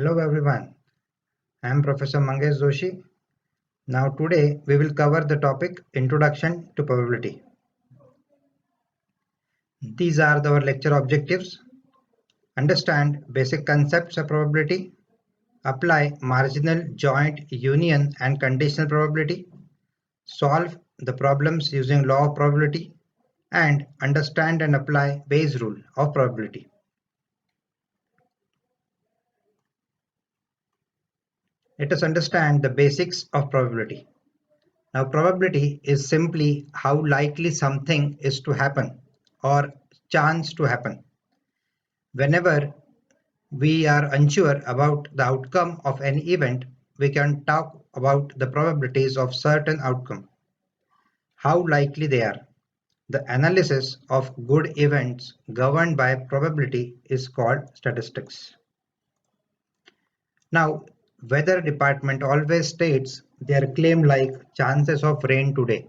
Hello everyone, I am Professor Mangesh Joshi. Now today we will cover the topic Introduction to Probability. These are our lecture objectives. Understand basic concepts of probability, apply marginal, joint, union and conditional probability, solve the problems using law of probability, and understand and apply Bayes' rule of probability. Let us understand the basics of probability. Now, probability is simply how likely something is to happen or chance to happen. Whenever we are unsure about the outcome of an event, we can talk about the probabilities of certain outcome, how likely they are. The analysis of good events governed by probability is called statistics. Now, weather department always states their claim like chances of rain today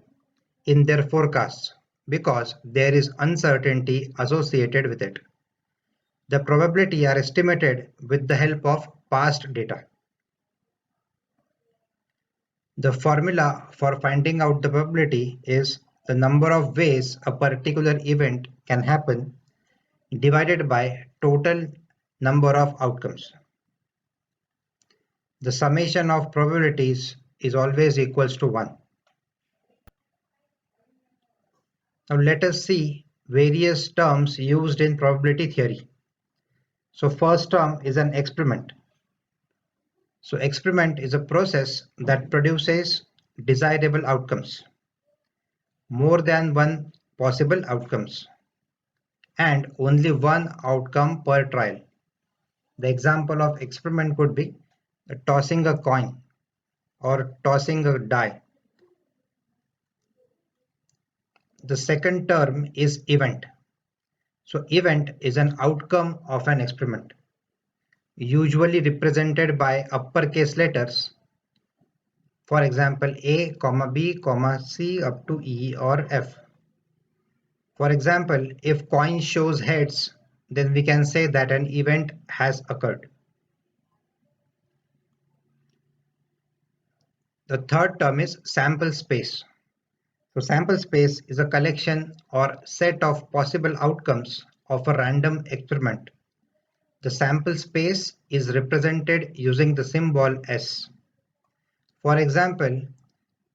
in their forecasts because there is uncertainty associated with it. The probability are estimated with the help of past data. The formula for finding out the probability is the number of ways a particular event can happen divided by total number of outcomes. The summation of probabilities is always equals to 1. Now let us see various terms used in probability theory. So first term is an experiment. So experiment is a process that produces desirable outcomes, more than one possible outcomes, and only one outcome per trial. The example of experiment could be tossing a coin or tossing a die. The second term is event. So event is an outcome of an experiment, usually represented by uppercase letters. For example, A, B, C up to E or F. For example, if coin shows heads, then we can say that an event has occurred. The third term is sample space. So sample space is a collection or set of possible outcomes of a random experiment. The sample space is represented using the symbol S. For example,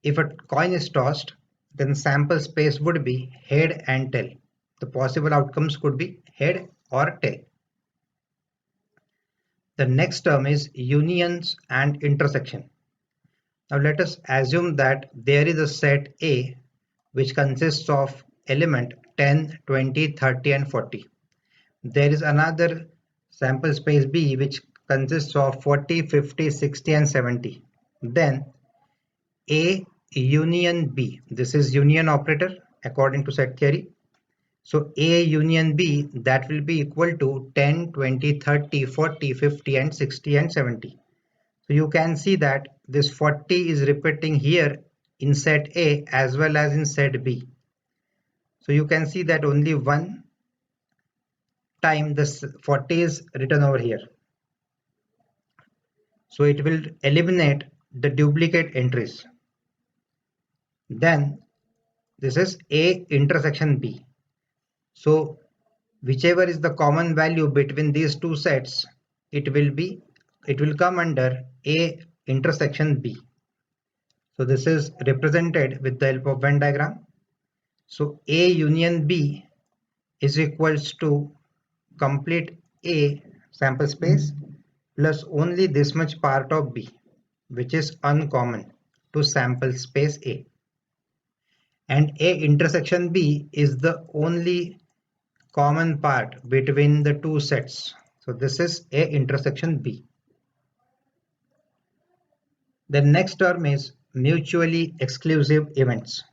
if a coin is tossed, then sample space would be head and tail. The possible outcomes could be head or tail. The next term is unions and intersection. Now let us assume that there is a set A which consists of element 10, 20, 30 and 40. There is another sample space B which consists of 40, 50, 60 and 70. Then A union B, this is union operator according to set theory. So A union B, that will be equal to 10, 20, 30, 40, 50 and 60 and 70. So you can see that this 40 is repeating here in set A as well as in set B. So you can see that only one time this 40 is written over here. So it will eliminate the duplicate entries. Then this is A intersection B. So whichever is the common value between these two sets, it will come under A intersection B. So this is represented with the help of Venn diagram. So A union B is equals to complete A sample space plus only this much part of B, which is uncommon to sample space A. And A intersection B is the only common part between the two sets. So this is A intersection B. The next term is mutually exclusive events.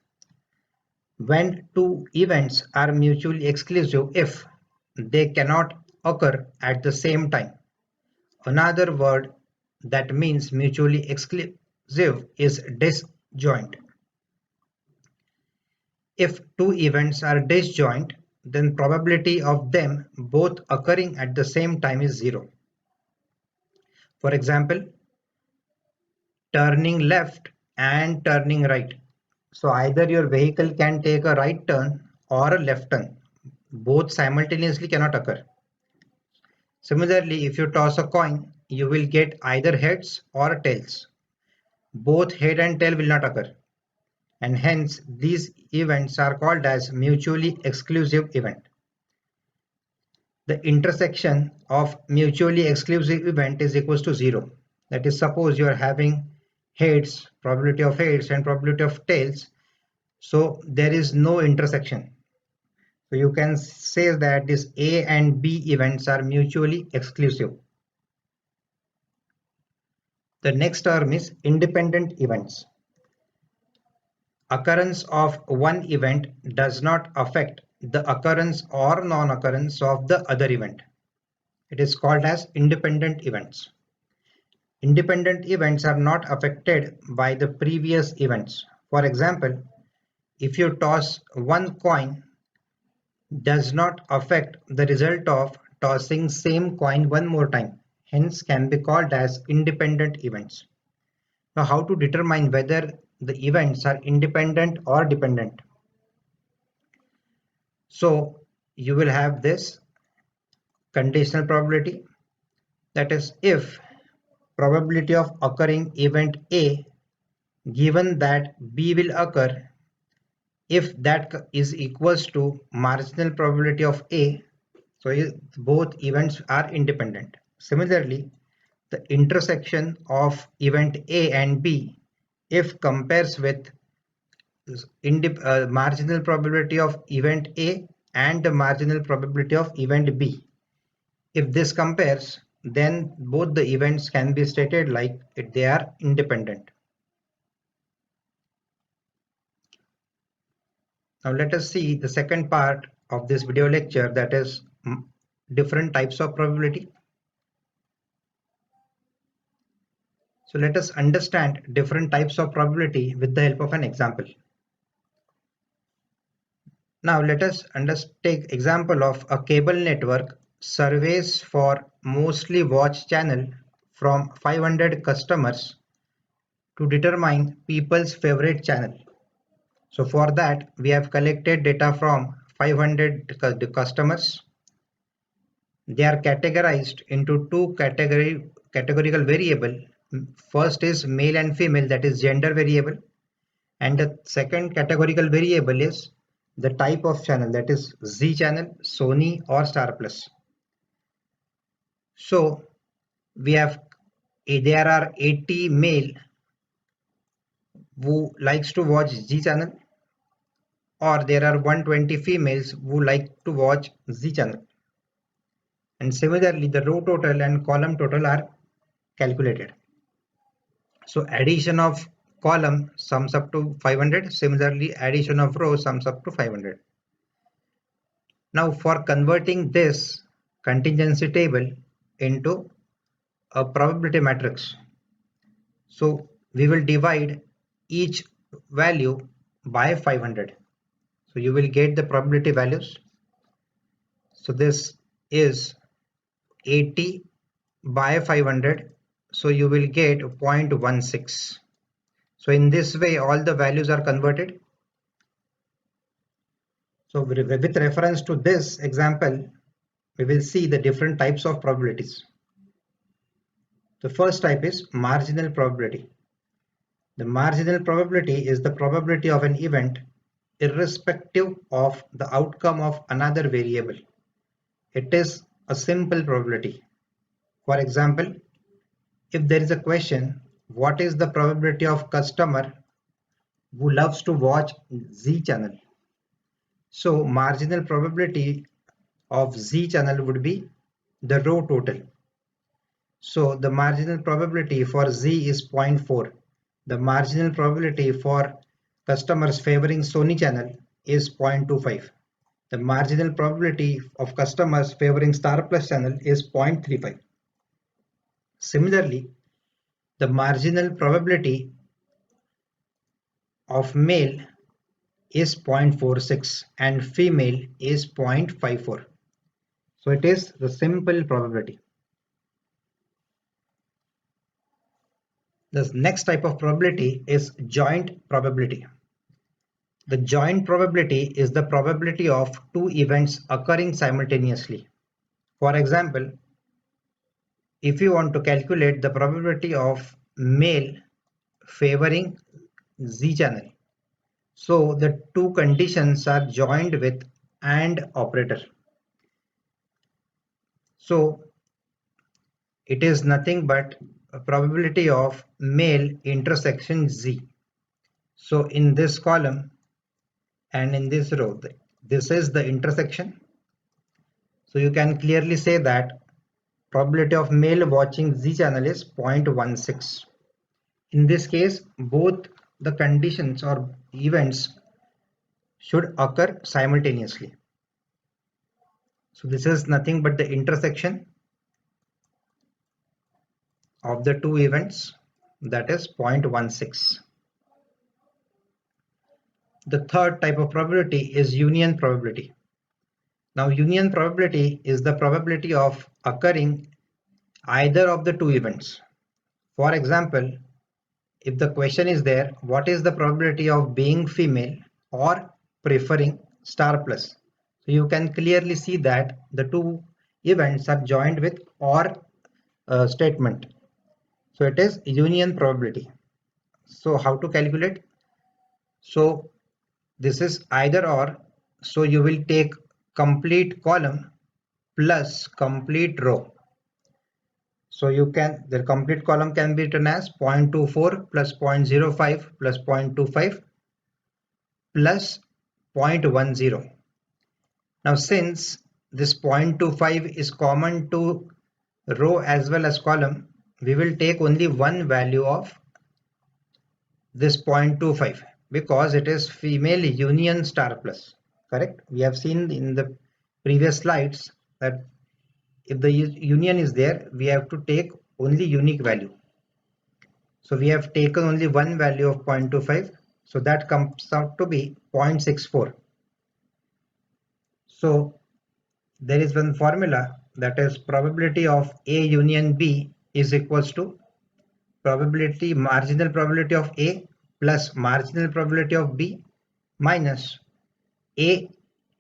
When two events are mutually exclusive if they cannot occur at the same time. Another word that means mutually exclusive is disjoint. If two events are disjoint, then probability of them both occurring at the same time is 0. For example, turning left and turning right. So either your vehicle can take a right turn or a left turn. Both simultaneously cannot occur. Similarly, if you toss a coin, you will get either heads or tails. Both head and tail will not occur, and hence these events are called as mutually exclusive event. The intersection of mutually exclusive event is equals to 0. That is, suppose you are having heads, probability of heads and probability of tails, so there is no intersection. So you can say that this A and B events are mutually exclusive. The next term is independent events. Occurrence of one event does not affect the occurrence or non-occurrence of the other event. It is called as independent events. Independent events are not affected by the previous events. For example, if you toss one coin, does not affect the result of tossing same coin one more time, hence can be called as independent events. Now, how to determine whether the events are independent or dependent? So you will have this conditional probability, that is, if probability of occurring event A given that B will occur, if that is equals to marginal probability of A, so both events are independent. Similarly, the intersection of event A and B, if compares with marginal probability of event A and the marginal probability of event B, if this compares, then both the events can be stated like they are independent. Now let us see the second part of this video lecture, that is different types of probability. So let us understand different types of probability with the help of an example. Now let us take example of a cable network surveys for mostly watched channel from 500 customers to determine people's favorite channel. So for that we have collected data from 500 customers. They are categorized into two categorical variable. First is male and female, that is gender variable, and the second categorical variable is the type of channel, that is Z channel, Sony or Star Plus. So we have there are 80 male who likes to watch Z channel, or there are 120 females who like to watch Z channel. And similarly, the row total and column total are calculated. So addition of column sums up to 500. Similarly, addition of row sums up to 500. Now for converting this contingency table into a probability matrix, so we will divide each value by 500. So you will get the probability values. So this is 80 by 500. So you will get 0.16. So in this way, all the values are converted. So with reference to this example, we will see the different types of probabilities. The first type is marginal probability. The marginal probability is the probability of an event irrespective of the outcome of another variable. It is a simple probability. For example, if there is a question, what is the probability of customer who loves to watch Z channel? So marginal probability of Z channel would be the row total. So the marginal probability for Z is 0.4. The marginal probability for customers favoring Sony channel is 0.25. The marginal probability of customers favoring Star Plus channel is 0.35. Similarly, the marginal probability of male is 0.46 and female is 0.54. So it is the simple probability. The next type of probability is joint probability. The joint probability is the probability of two events occurring simultaneously. For example, if you want to calculate the probability of male favoring Z channel, so the two conditions are joined with AND operator. So it is nothing but a probability of male intersection Z. So in this column and in this row, this is the intersection. So you can clearly say that probability of male watching Z channel is 0.16. In this case, both the conditions or events should occur simultaneously. So this is nothing but the intersection of the two events, that is 0.16. The third type of probability is union probability. Now union probability is the probability of occurring either of the two events. For example, if the question is there, what is the probability of being female or preferring star plus? So you can clearly see that the two events are joined with or statement. So it is union probability. So how to calculate? So this is either or. So you will take complete column plus complete row. So you can, the complete column can be written as 0.24 plus 0.05 plus 0.25 plus 0.10. Now since this 0.25 is common to row as well as column, we will take only one value of this 0.25 because it is female union star plus. Correct? We have seen in the previous slides that if the union is there, we have to take only unique value. So we have taken only one value of 0.25. So that comes out to be 0.64. So there is one formula, that is probability of A union B is equals to marginal probability of A plus marginal probability of B minus A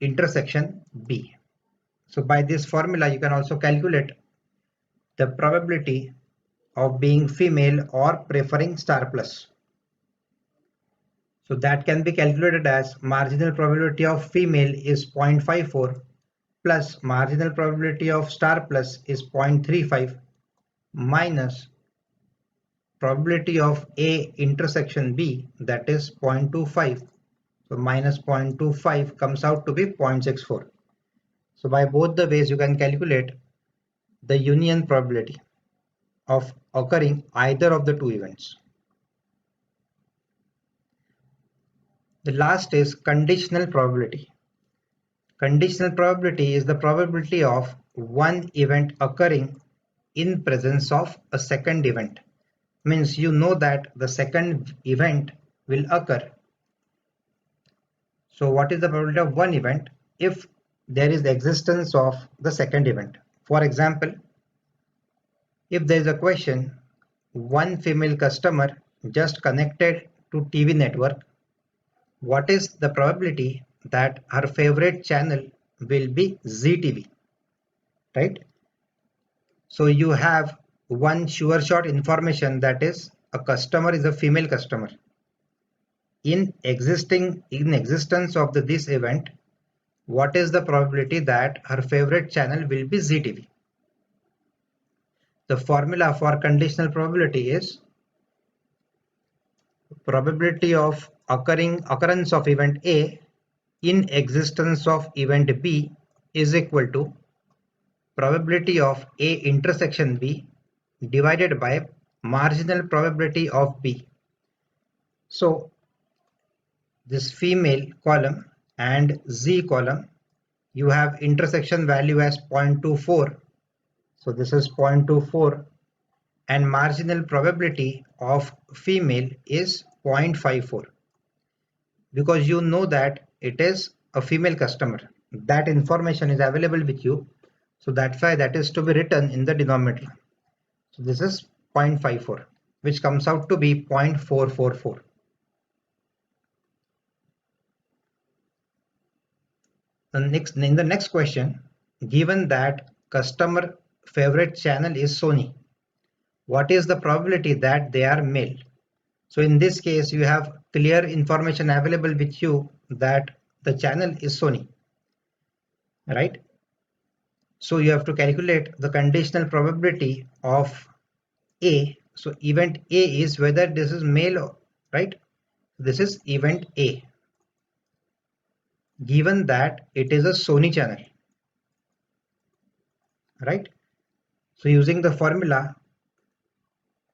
intersection B. So by this formula, you can also calculate the probability of being female or preferring star plus. So that can be calculated as marginal probability of female is 0.54 plus marginal probability of star plus is 0.35 minus probability of A intersection B, that is 0.25. So minus 0.25 comes out to be 0.64. So by both the ways you can calculate the union probability of occurring either of the two events. The last is conditional probability. Conditional probability is the probability of one event occurring in presence of a second event. Means you know that the second event will occur. So what is the probability of one event if there is the existence of the second event? For example, if there is a question, one female customer just connected to TV network, what is the probability that her favorite channel will be ZTV, right? So you have one sure shot information, that is a customer is a female customer. In existence of this event, what is the probability that her favorite channel will be ZTV? The formula for conditional probability is probability of occurrence of event A in existence of event B is equal to probability of A intersection B divided by marginal probability of B. So this female column and Z column, you have intersection value as 0.24. So this is 0.24 and marginal probability of female is 0.54. Because you know that it is a female customer. That information is available with you. So that's why that is to be written in the denominator. So this is 0.54. which comes out to be 0.444. In the next question, given that customer favorite channel is Sony, what is the probability that they are male? So in this case, you have clear information available with you that the channel is Sony, right? So you have to calculate the conditional probability of A. So event A is whether this is male, right? This is event A, given that it is a Sony channel, right? So using the formula,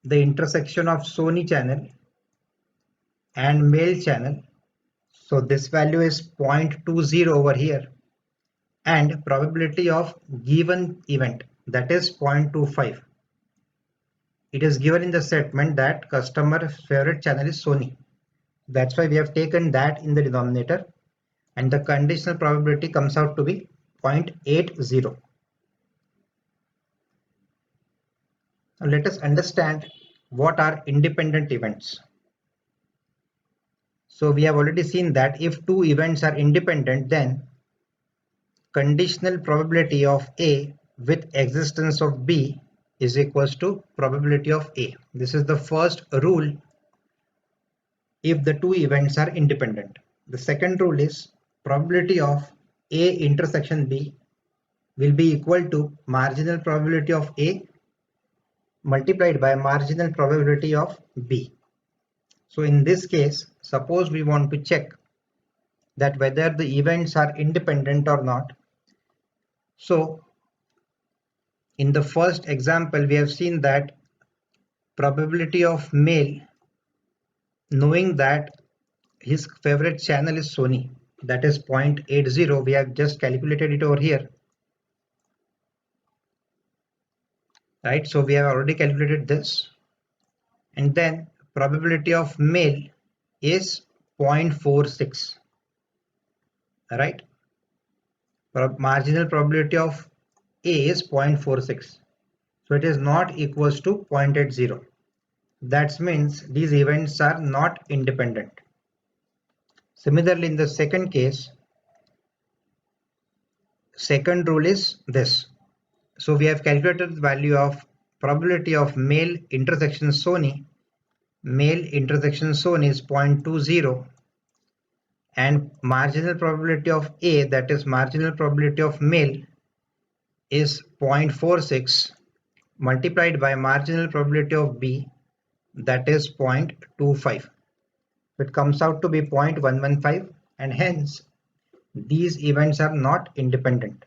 the intersection of Sony channel and male channel. So this value is 0.20 over here, and probability of given event, that is 0.25. It is given in the statement that customer favorite channel is Sony. That's why we have taken that in the denominator, and the conditional probability comes out to be 0.80. Now let us understand what are independent events. So we have already seen that if two events are independent, then conditional probability of A with existence of B is equals to probability of A. This is the first rule if the two events are independent. The second rule is probability of A intersection B will be equal to marginal probability of A multiplied by marginal probability of B. So in this case, suppose we want to check that whether the events are independent or not. So in the first example, we have seen that probability of male, knowing that his favorite channel is Sony, that is 0.80. We have just calculated it over here, right? So we have already calculated this, and then probability of male is 0.46, right? Marginal probability of A is 0.46, so it is not equals to 0.80. That means these events are not independent. Similarly, in the second case, second rule is this. So we have calculated the value of probability of male intersection Sony. Male intersection Sony is 0.20, and marginal probability of A, that is marginal probability of male, is 0.46 multiplied by marginal probability of B, that is 0.25. It comes out to be 0.115, and hence these events are not independent.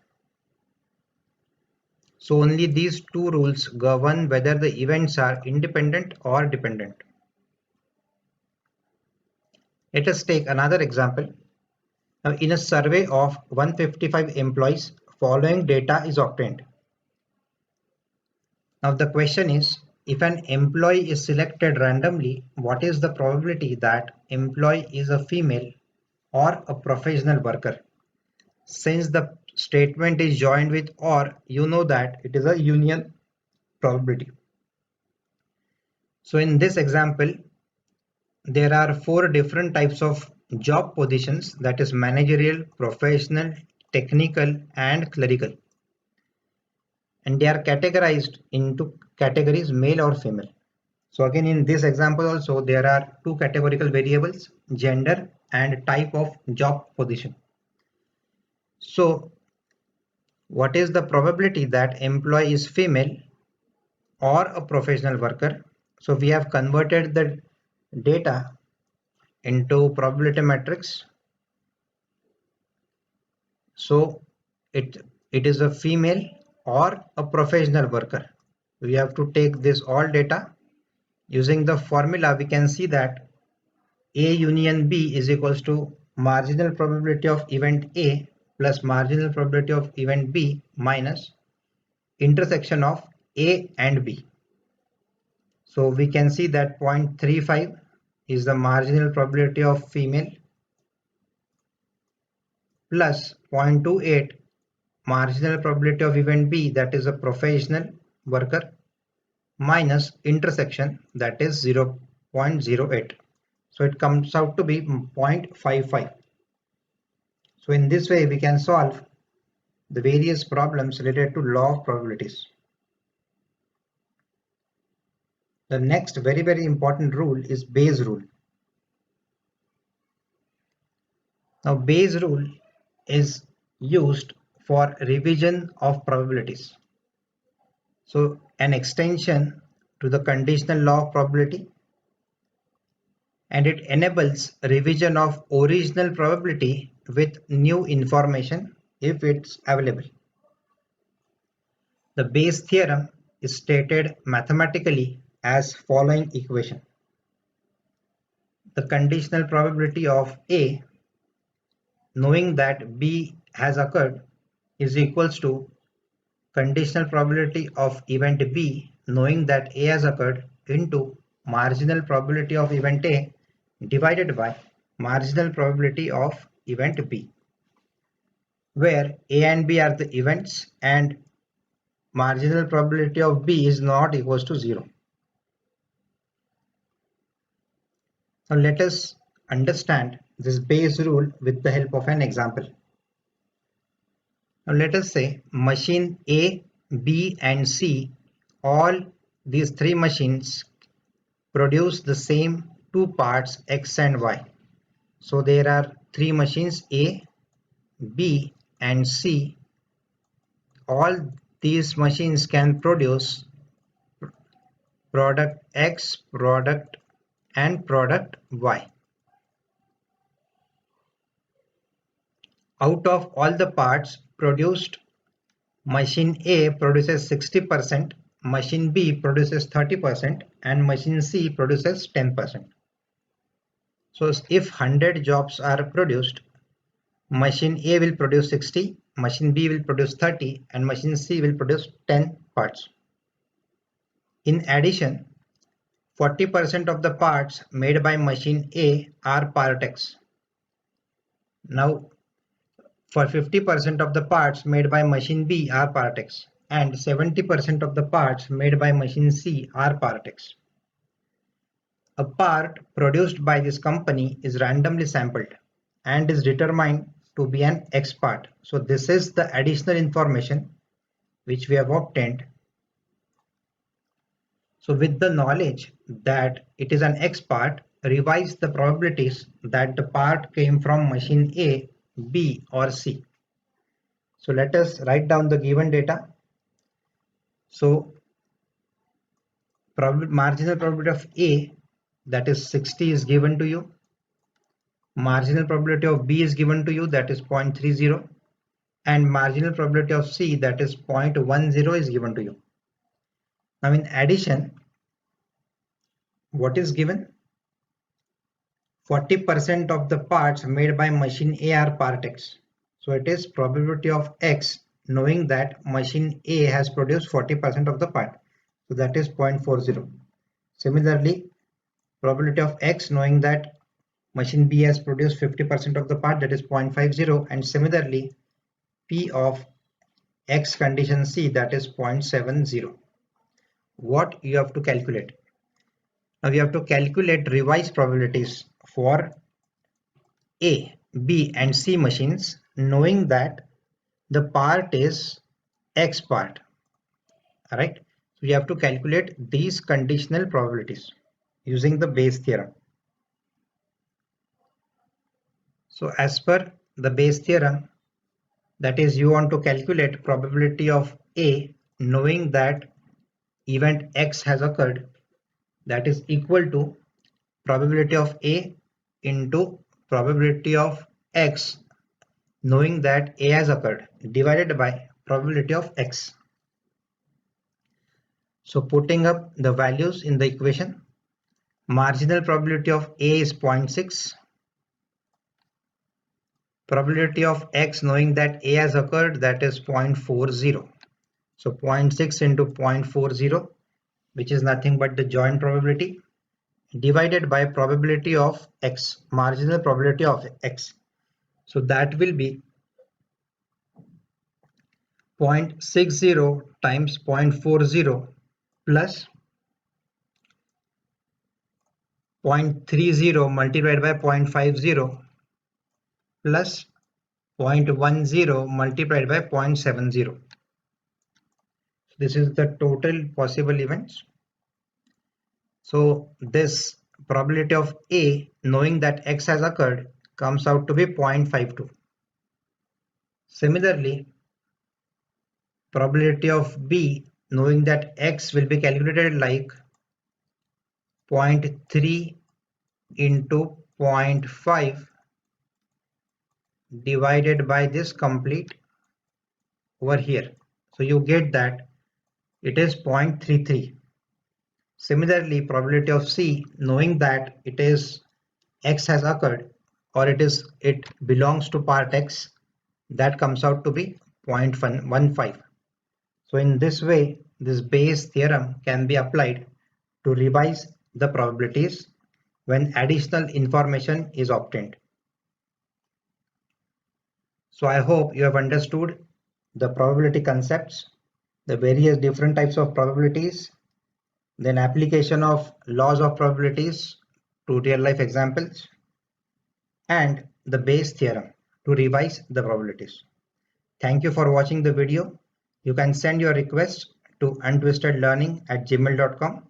So only these two rules govern whether the events are independent or dependent. Let us take another example. Now, in a survey of 155 employees, following data is obtained. Now the question is, if an employee is selected randomly, what is the probability that employee is a female or a professional worker? Since the statement is joined with or, you know that it is a union probability. So in this example, there are four different types of job positions, that is managerial, professional, technical, and clerical. And they are categorized into categories male or female. So again, in this example also, there are two categorical variables, gender and type of job position. So what is the probability that employee is female or a professional worker? So we have converted the data into probability matrix. So it is a female or a professional worker. We have to take this all data. Using the formula, we can see that A union B is equals to marginal probability of event A plus marginal probability of event B minus intersection of A and B. So we can see that 0.35 is the marginal probability of female plus 0.28 marginal probability of event B, that is a professional worker, minus intersection, that is 0.08. So it comes out to be 0.55. So in this way we can solve the various problems related to law of probabilities. The next very important rule is Bayes rule. Now Bayes rule is used for revision of probabilities. So an extension to the conditional law of probability, and it enables revision of original probability with new information if it's available. The Bayes theorem is stated mathematically as following equation. The conditional probability of A, knowing that B has occurred, is equals to conditional probability of event B, knowing that A has occurred, into marginal probability of event A divided by marginal probability of event B, where A and B are the events and marginal probability of B is not equals to 0. Now let us understand this Bayes rule with the help of an example. Now let us say machine A, B and C, all these three machines produce the same two parts X and Y. So there are three machines A, B and C. All these machines can produce product X, product and product Y. Out of all the parts produced, machine A produces 60%, machine B produces 30% and machine C produces 10%. So if 100 jobs are produced, machine A will produce 60, machine B will produce 30 and machine C will produce 10 parts. In addition, 40% of the parts made by machine A are part X. Now for 50% of the parts made by machine B are part X and 70% of the parts made by machine C are part X. A part produced by this company is randomly sampled and is determined to be an X part. So this is the additional information which we have obtained. So with the knowledge that it is an X part, revise the probabilities that the part came from machine A, B or C. So let us write down the given data. So marginal probability of A, that is 60, is given to you. Marginal probability of B is given to you, that is 0.30, and marginal probability of C, that is 0.10, is given to you. Now in addition, what is given? 40% of the parts made by machine A are part X. So it is probability of X, knowing that machine A has produced 40% of the part. So that is 0.40. Similarly, probability of X, knowing that machine B has produced 50% of the part, that is 0.50, and similarly P of X condition C, that is 0.70. What you have to calculate? Now you have to calculate revised probabilities for A, B and C machines, knowing that the part is X part. Alright, so you have to calculate these conditional probabilities using the Bayes theorem. So as per the Bayes theorem, that is, you want to calculate probability of A knowing that event X has occurred, that is equal to probability of A into probability of X knowing that A has occurred divided by probability of X. So putting up the values in the equation, marginal probability of A is 0.6, probability of X knowing that A has occurred, that is 0.40. So 0.6 into 0.40, which is nothing but the joint probability, divided by probability of X, marginal probability of X. So that will be 0.60 times 0.40 plus 0.30 multiplied by 0.50 plus 0.10 multiplied by 0.70. This is the total possible events. So this probability of A, knowing that X has occurred, comes out to be 0.52. Similarly, probability of B, knowing that X will be calculated like 0.3 into 0.5 divided by this complete over here. So you get that it is 0.33. Similarly, probability of C, knowing that it is X has occurred or it belongs to part X, that comes out to be 0.15. So in this way, this Bayes theorem can be applied to revise the probabilities when additional information is obtained. So I hope you have understood the probability concepts, the various different types of probabilities, then application of laws of probabilities to real life examples, and the Bayes theorem to revise the probabilities. Thank you for watching the video. You can send your request to untwistedlearning@gmail.com.